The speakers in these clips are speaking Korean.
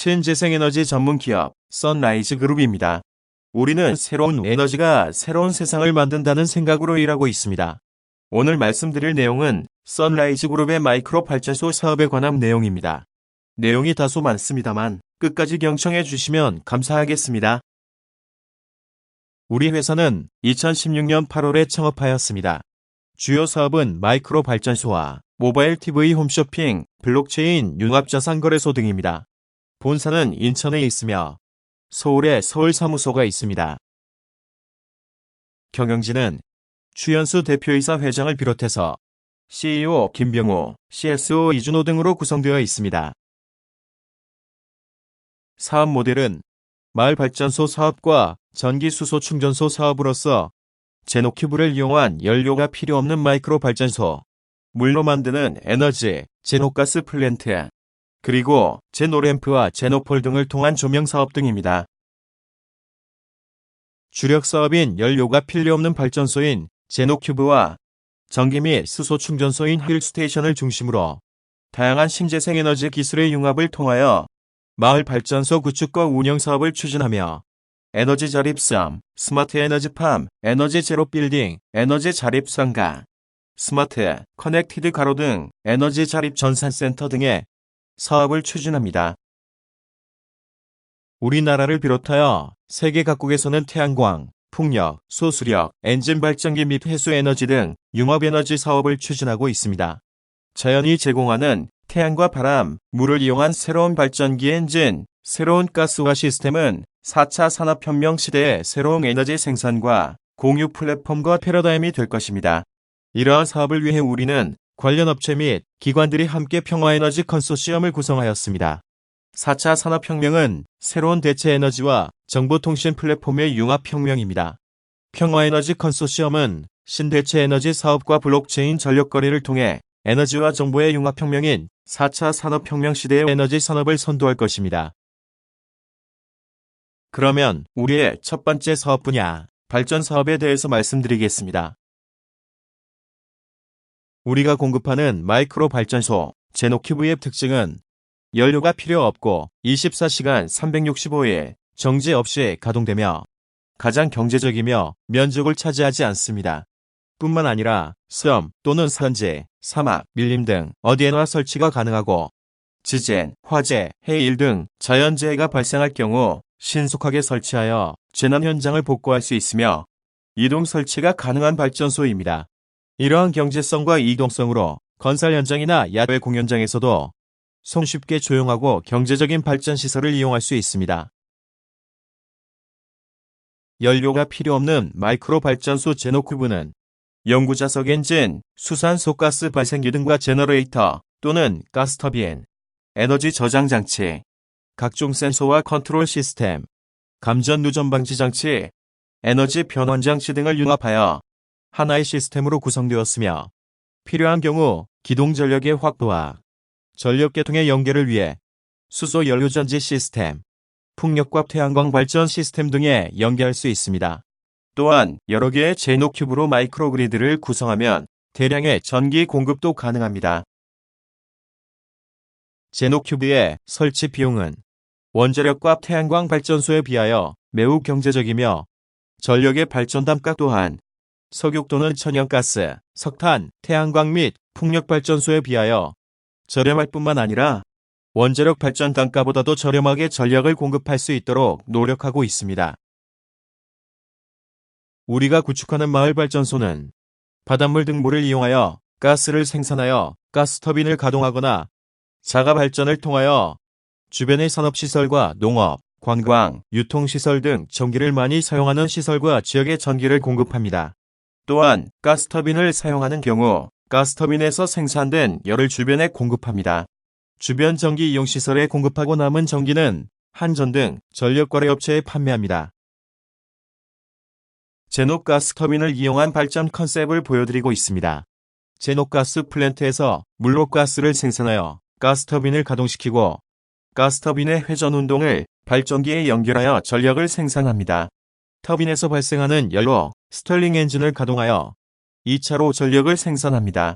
신재생에너지 전문 기업 선라이즈 그룹입니다. 우리는 새로운 에너지가 새로운 세상을 만든다는 생각으로 일하고 있습니다. 오늘 말씀드릴 내용은 선라이즈 그룹의 마이크로 발전소 사업에 관한 내용입니다. 내용이 다소 많습니다만 끝까지 경청해 주시면 감사하겠습니다. 우리 회사는 2016년 8월에 창업하였습니다. 주요 사업은 마이크로 발전소와 모바일 TV 홈쇼핑, 블록체인, 융합자산거래소 등입니다. 본사는 인천에 있으며 서울에 서울 사무소가 있습니다. 경영진은 추현수 대표이사 회장을 비롯해서 CEO 김병호, CSO 이준호 등으로 구성되어 있습니다. 사업 모델은 마을 발전소 사업과 전기 수소 충전소 사업으로서 제노큐브를 이용한 연료가 필요 없는 마이크로 발전소, 물로 만드는 에너지, 제노가스 플랜트, 그리고 제노램프와 제노폴 등을 통한 조명 사업 등입니다. 주력 사업인 연료가 필요 없는 발전소인 제노큐브와 전기 및 수소 충전소인 힐스테이션을 중심으로 다양한 신재생 에너지 기술의 융합을 통하여 마을 발전소 구축과 운영 사업을 추진하며 에너지 자립섬, 스마트 에너지팜, 에너지 제로 빌딩, 에너지 자립 상가, 스마트, 커넥티드 가로 등 에너지 자립 전산센터 등의 사업을 추진합니다. 우리나라를 비롯하여 세계 각국에서는 태양광, 풍력, 소수력, 엔진 발전기 및 해수에너지 등 융합에너지 사업을 추진하고 있습니다. 자연이 제공하는 태양과 바람, 물을 이용한 새로운 발전기 엔진, 새로운 가스화 시스템은 4차 산업혁명 시대의 새로운 에너지 생산과 공유 플랫폼과 패러다임이 될 것입니다. 이러한 사업을 위해 우리는 관련 업체 및 기관들이 함께 평화에너지 컨소시엄을 구성하였습니다. 4차 산업혁명은 새로운 대체 에너지와 정보통신 플랫폼의 융합혁명입니다. 평화에너지 컨소시엄은 신대체 에너지 사업과 블록체인 전력 거래를 통해 에너지와 정보의 융합혁명인 4차 산업혁명 시대의 에너지 산업을 선도할 것입니다. 그러면 우리의 첫 번째 사업 분야, 발전 사업에 대해서 말씀드리겠습니다. 우리가 공급하는 마이크로 발전소, 제노큐브의 특징은 연료가 필요 없고 24시간 365일 정지 없이 가동되며 가장 경제적이며 면적을 차지하지 않습니다. 뿐만 아니라 섬 또는 산지, 사막, 밀림 등 어디에나 설치가 가능하고 지진, 화재, 해일 등 자연재해가 발생할 경우 신속하게 설치하여 재난 현장을 복구할 수 있으며 이동 설치가 가능한 발전소입니다. 이러한 경제성과 이동성으로 건설 현장이나 야외 공연장에서도 손쉽게 조용하고 경제적인 발전 시설을 이용할 수 있습니다. 연료가 필요 없는 마이크로 발전소 제노큐브는 영구자석 엔진, 수산소 가스 발생기 등과 제너레이터 또는 가스터빈, 에너지 저장 장치, 각종 센서와 컨트롤 시스템, 감전 누전 방지 장치, 에너지 변환 장치 등을 융합하여 하나의 시스템으로 구성되었으며 필요한 경우 기동 전력의 확보와 전력 계통의 연결을 위해 수소 연료 전지 시스템, 풍력과 태양광 발전 시스템 등에 연결할 수 있습니다. 또한 여러 개의 제노큐브로 마이크로 그리드를 구성하면 대량의 전기 공급도 가능합니다. 제노큐브의 설치 비용은 원자력과 태양광 발전소에 비하여 매우 경제적이며 전력의 발전 단가 또한 석유 또는 천연가스, 석탄, 태양광 및 풍력 발전소에 비하여 저렴할 뿐만 아니라 원자력 발전 단가보다도 저렴하게 전력을 공급할 수 있도록 노력하고 있습니다. 우리가 구축하는 마을 발전소는 바닷물 등 물을 이용하여 가스를 생산하여 가스터빈을 가동하거나 자가 발전을 통하여 주변의 산업시설과 농업, 관광, 유통시설 등 전기를 많이 사용하는 시설과 지역에 전기를 공급합니다. 또한 가스터빈을 사용하는 경우 가스터빈에서 생산된 열을 주변에 공급합니다. 주변 전기 이용시설에 공급하고 남은 전기는 한전 등 전력거래업체에 판매합니다. 제노가스터빈을 이용한 발전 컨셉을 보여드리고 있습니다. 제노가스 플랜트에서 물로 가스를 생산하여 가스터빈을 가동시키고 가스터빈의 회전 운동을 발전기에 연결하여 전력을 생산합니다. 터빈에서 발생하는 열로 스털링 엔진을 가동하여 2차로 전력을 생산합니다.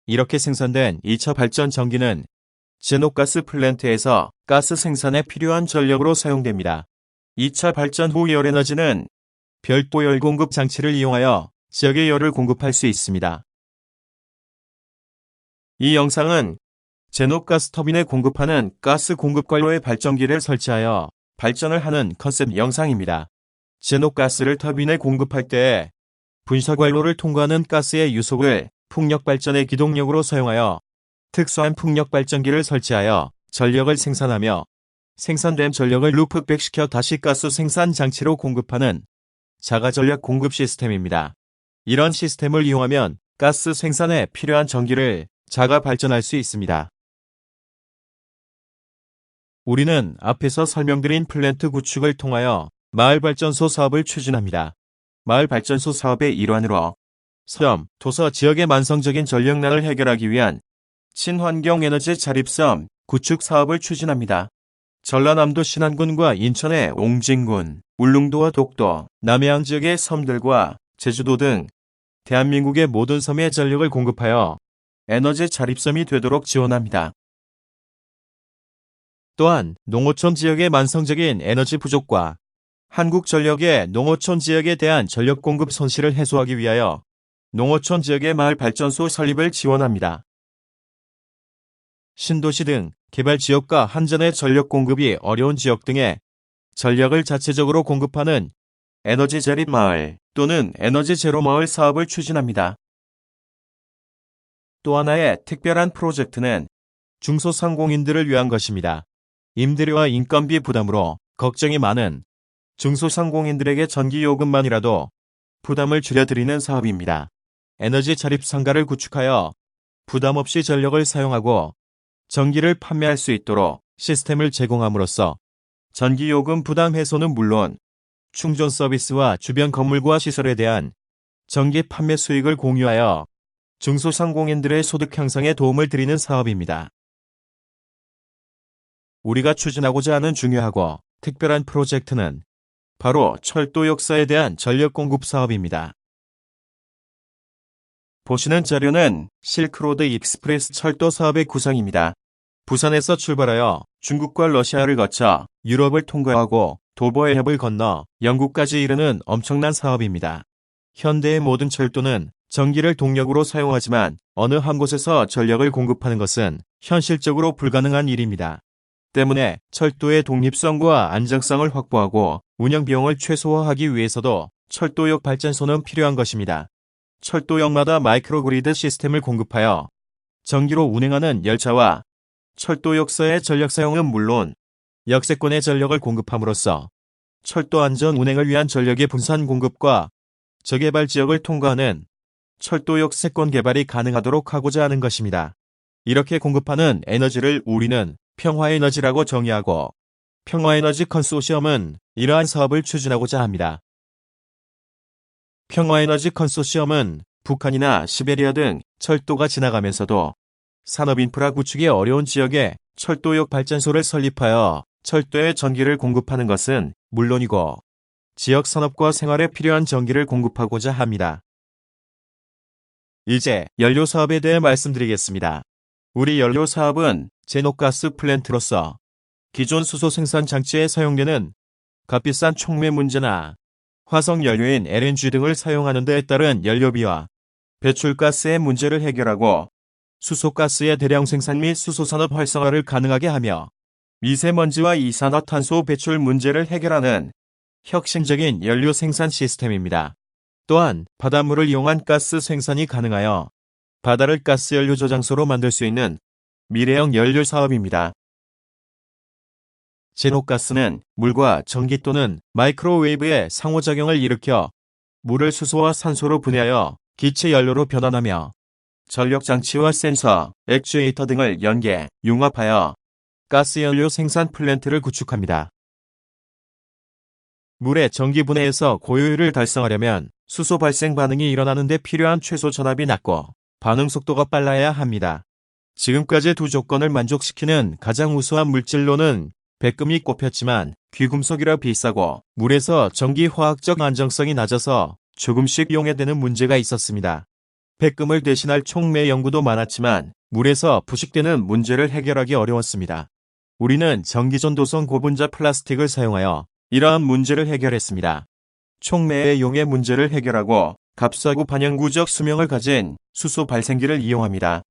이렇게 생산된 2차 발전 전기는 제노가스 플랜트에서 가스 생산에 필요한 전력으로 사용됩니다. 2차 발전 후 열에너지는 별도 열 공급 장치를 이용하여 지역에 열을 공급할 수 있습니다. 이 영상은 제노가스 터빈에 공급하는 가스 공급 관로에 발전기를 설치하여 발전을 하는 컨셉 영상입니다. 제노가스를 터빈에 공급할 때 분사 관로를 통과하는 가스의 유속을 풍력 발전의 기동력으로 사용하여 특수한 풍력 발전기를 설치하여 전력을 생산하며 생산된 전력을 루프백시켜 다시 가스 생산 장치로 공급하는 자가 전력 공급 시스템입니다. 이런 시스템을 이용하면 가스 생산에 필요한 전기를 자가 발전할 수 있습니다. 우리는 앞에서 설명드린 플랜트 구축을 통하여 마을발전소 사업을 추진합니다. 마을발전소 사업의 일환으로 섬, 도서 지역의 만성적인 전력난을 해결하기 위한 친환경 에너지 자립섬 구축 사업을 추진합니다. 전라남도 신안군과 인천의 옹진군, 울릉도와 독도, 남해안 지역의 섬들과 제주도 등 대한민국의 모든 섬에 전력을 공급하여 에너지 자립섬이 되도록 지원합니다. 또한 농어촌 지역의 만성적인 에너지 부족과 한국전력의 농어촌 지역에 대한 전력 공급 손실을 해소하기 위하여 농어촌 지역의 마을 발전소 설립을 지원합니다. 신도시 등 개발 지역과 한전의 전력 공급이 어려운 지역 등에 전력을 자체적으로 공급하는 에너지 자립 마을 또는 에너지 제로 마을 사업을 추진합니다. 또 하나의 특별한 프로젝트는 중소상공인들을 위한 것입니다. 임대료와 인건비 부담으로 걱정이 많은 중소상공인들에게 전기요금만이라도 부담을 줄여드리는 사업입니다. 에너지 자립 상가를 구축하여 부담 없이 전력을 사용하고 전기를 판매할 수 있도록 시스템을 제공함으로써 전기요금 부담 해소는 물론 충전 서비스와 주변 건물과 시설에 대한 전기 판매 수익을 공유하여 중소상공인들의 소득 향상에 도움을 드리는 사업입니다. 우리가 추진하고자 하는 중요하고 특별한 프로젝트는 바로 철도 역사에 대한 전력 공급 사업입니다. 보시는 자료는 실크로드 익스프레스 철도 사업의 구성입니다. 부산에서 출발하여 중국과 러시아를 거쳐 유럽을 통과하고 도버의 협을 건너 영국까지 이르는 엄청난 사업입니다. 현대의 모든 철도는 전기를 동력으로 사용하지만 어느 한 곳에서 전력을 공급하는 것은 현실적으로 불가능한 일입니다. 때문에 철도의 독립성과 안정성을 확보하고 운영 비용을 최소화하기 위해서도 철도역 발전소는 필요한 것입니다. 철도역마다 마이크로그리드 시스템을 공급하여 전기로 운행하는 열차와 철도역사의 전력 사용은 물론 역세권의 전력을 공급함으로써 철도 안전 운행을 위한 전력의 분산 공급과 저개발 지역을 통과하는 철도역 세권 개발이 가능하도록 하고자 하는 것입니다. 이렇게 공급하는 에너지를 우리는 평화에너지라고 정의하고 평화에너지 컨소시엄은 이러한 사업을 추진하고자 합니다. 평화에너지 컨소시엄은 북한이나 시베리아 등 철도가 지나가면서도 산업인프라 구축이 어려운 지역에 철도역 발전소를 설립하여 철도에 전기를 공급하는 것은 물론이고 지역 산업과 생활에 필요한 전기를 공급하고자 합니다. 이제 연료 사업에 대해 말씀드리겠습니다. 우리 연료 사업은 제노가스 플랜트로서 기존 수소 생산 장치에 사용되는 값비싼 촉매 문제나 화석 연료인 LNG 등을 하는 데에 따른 연료비와 배출가스의 문제를 해결하고 수소가스의 대량 생산 및 수소산업 활성화를 가능하게 하며 미세먼지와 이산화탄소 배출 문제를 해결하는 혁신적인 연료 생산 시스템입니다. 또한 바닷물을 이용한 가스 생산이 가능하여 바다를 가스 연료 저장소로 만들 수 있는 미래형 연료 사업입니다. 제노가스는 물과 전기 또는 마이크로웨이브의 상호작용을 일으켜 물을 수소와 산소로 분해하여 기체 연료로 변환하며 전력장치와 센서, 액추에이터 등을 연계, 융합하여 가스연료 생산 플랜트를 구축합니다. 물의 전기 분해에서 고효율을 달성하려면 수소 발생 반응이 일어나는 데 필요한 최소 전압이 낮고 반응 속도가 빨라야 합니다. 지금까지 두 조건을 만족시키는 가장 우수한 물질로는 백금이 꼽혔지만 귀금속이라 비싸고 물에서 전기 화학적 안정성이 낮아서 조금씩 용해되는 문제가 있었습니다. 백금을 대신할 촉매 연구도 많았지만 물에서 부식되는 문제를 해결하기 어려웠습니다. 우리는 전기전도성 고분자 플라스틱을 사용하여 이러한 문제를 해결했습니다. 촉매의 용의 문제를 해결하고 값싸고 반영구적 수명을 가진 수소 발생기를 이용합니다.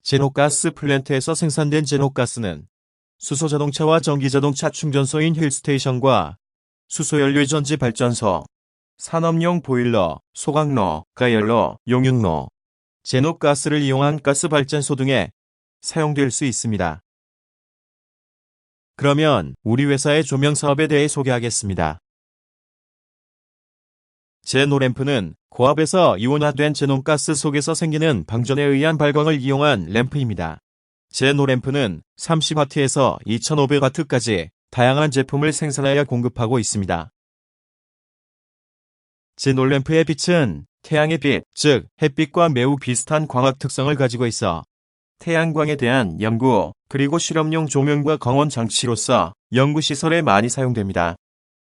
제노가스 플랜트에서 생산된 제노가스는 수소자동차와 전기자동차 충전소인 힐스테이션과 수소연료 전지 발전소, 산업용 보일러, 소각로, 가열로, 용융로, 제노가스를 이용한 가스발전소 등에 사용될 수 있습니다. 그러면 우리 회사의 조명 사업에 대해 소개하겠습니다. 제노램프는 고압에서 이온화된 제논가스 속에서 생기는 방전에 의한 발광을 이용한 램프입니다. 제노램프는 30W에서 2500W까지 다양한 제품을 생산하여 공급하고 있습니다. 제노램프의 빛은 태양의 빛, 즉 햇빛과 매우 비슷한 광학 특성을 가지고 있어 태양광에 대한 연구, 그리고 실험용 조명과 광원 장치로서 연구시설에 많이 사용됩니다.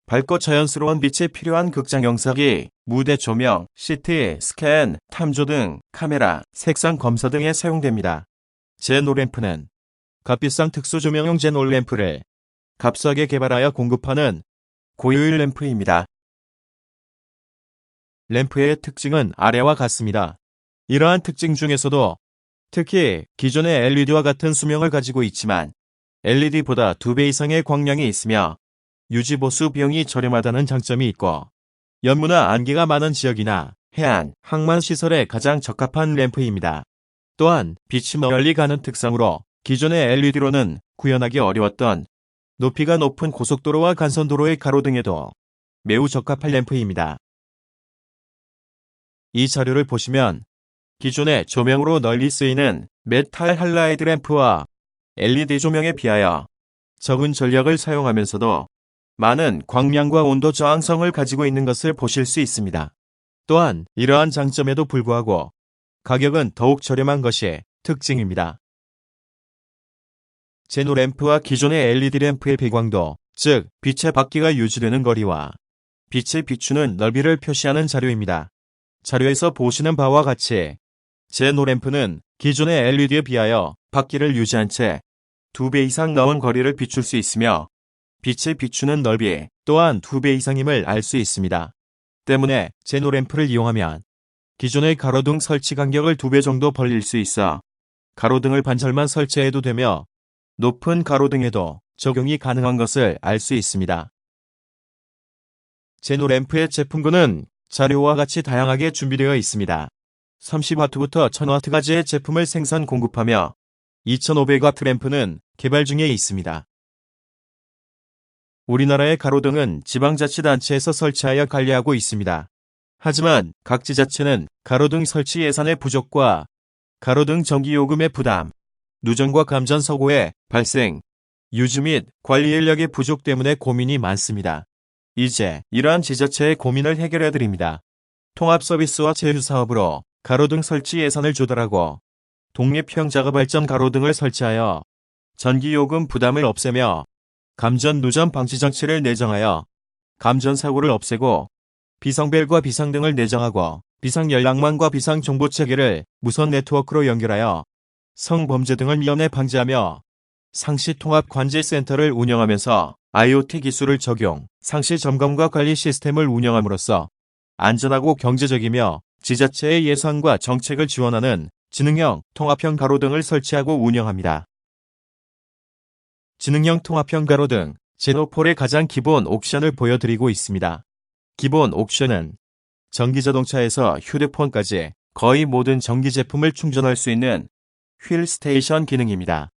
밝고 자연스러운 빛에 필요한 극장 영상기, 무대 조명, CT, 스캔, 탐조 등 카메라, 색상 검사 등에 사용됩니다. 제노램프는 값비싼 특수 조명용 제노램프를 값싸게 개발하여 공급하는 고효율 램프입니다. 램프의 특징은 아래와 같습니다. 이러한 특징 중에서도 특히 기존의 LED와 같은 수명을 가지고 있지만 LED보다 2배 이상의 광량이 있으며 유지보수 비용이 저렴하다는 장점이 있고 연무나 안개가 많은 지역이나 해안, 항만 시설에 가장 적합한 램프입니다. 또한 빛이 멀리 가는 특성으로 기존의 LED로는 구현하기 어려웠던 높이가 높은 고속도로와 간선도로의 가로등에도 매우 적합한 램프입니다. 이 자료를 보시면 기존의 조명으로 널리 쓰이는 메탈 할라이드 램프와 LED 조명에 비하여 적은 전력을 사용하면서도 많은 광량과 온도 저항성을 가지고 있는 것을 보실 수 있습니다. 또한 이러한 장점에도 불구하고 가격은 더욱 저렴한 것이 특징입니다. 제노램프와 기존의 LED 램프의 배광도, 즉 빛의 받기가 유지되는 거리와 빛을 비추는 넓이를 표시하는 자료입니다. 자료에서 보시는 바와 같이 제노램프는 기존의 LED에 비하여 받기를 유지한 채 2배 이상 넘은 거리를 비출 수 있으며 빛을 비추는 넓이 또한 2배 이상임을 알 수 있습니다. 때문에 제노램프를 이용하면 기존의 가로등 설치 간격을 2배 정도 벌릴 수 있어 가로등을 반절만 설치해도 되며 높은 가로등에도 적용이 가능한 것을 알 수 있습니다. 제노램프의 제품군은 자료와 같이 다양하게 준비되어 있습니다. 30W부터 1000W까지의 제품을 생산 공급하며 2500W 램프는 개발 중에 있습니다. 우리나라의 가로등은 지방자치단체에서 설치하여 관리하고 있습니다. 하지만 각 지자체는 가로등 설치 예산의 부족과 가로등 전기요금의 부담, 누전과 감전 사고의 발생, 유지 및 관리 인력의 부족 때문에 고민이 많습니다. 이제 이러한 지자체의 고민을 해결해 드립니다. 통합 서비스와 제휴 사업으로 가로등 설치 예산을 조달하고 독립형 자가발전 가로등을 설치하여 전기요금 부담을 없애며 감전 누전 방지 장치를 내정하여 감전 사고를 없애고 비상벨과 비상등을 내정하고 비상연락망과 비상정보체계를 무선 네트워크로 연결하여 성범죄 등을 미연에 방지하며 상시 통합 관제센터를 운영하면서 IoT 기술을 적용, 상시 점검과 관리 시스템을 운영함으로써 안전하고 경제적이며 지자체의 예산과 정책을 지원하는 지능형 통합형 가로등을 설치하고 운영합니다. 지능형 통합형 가로등, 제노폴의 가장 기본 옵션을 보여드리고 있습니다. 기본 옵션은 전기자동차에서 휴대폰까지 거의 모든 전기 제품을 충전할 수 있는 휠 스테이션 기능입니다.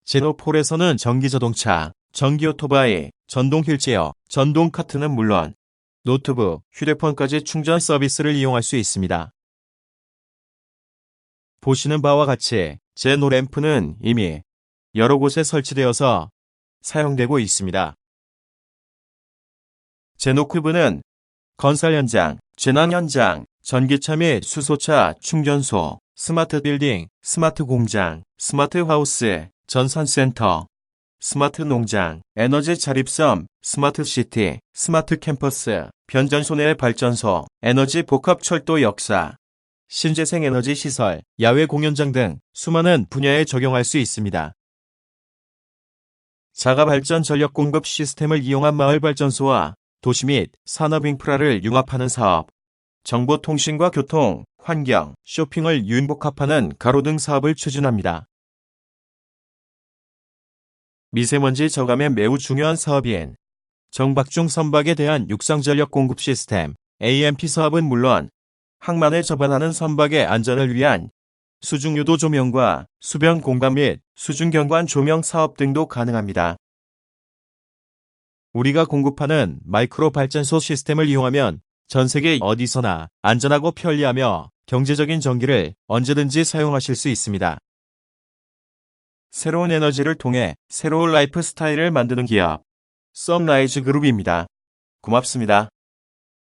제노폴에서는 전기자동차, 전기오토바이, 전동 휠체어, 전동 카트는 물론 노트북, 휴대폰까지 충전 서비스를 이용할 수 있습니다. 보시는 바와 같이 제노램프는 이미 여러 곳에 설치되어서 사용되고 있습니다. 제노큐브는 건설 현장, 재난 현장, 전기차 및 수소차 충전소, 스마트 빌딩, 스마트 공장, 스마트 하우스, 전산센터, 스마트 농장, 에너지 자립섬, 스마트 시티, 스마트 캠퍼스, 변전소 내 발전소, 에너지 복합 철도 역사, 신재생 에너지 시설, 야외 공연장 등 수많은 분야에 적용할 수 있습니다. 자가발전 전력 공급 시스템을 이용한 마을발전소와 도시 및 산업 인프라를 융합하는 사업, 정보통신과 교통, 환경, 쇼핑을 융복합하는 가로등 사업을 추진합니다. 미세먼지 저감에 매우 중요한 사업인 정박중 선박에 대한 육상전력 공급 시스템 AMP 사업은 물론 항만에 접안하는 선박의 안전을 위한 수중유도 조명과 수변 공간 및 수중경관 조명 사업 등도 가능합니다. 우리가 공급하는 마이크로 발전소 시스템을 이용하면 전 세계 어디서나 안전하고 편리하며 경제적인 전기를 언제든지 사용하실 수 있습니다. 새로운 에너지를 통해 새로운 라이프 스타일을 만드는 기업, 썬라이즈 그룹입니다. 고맙습니다.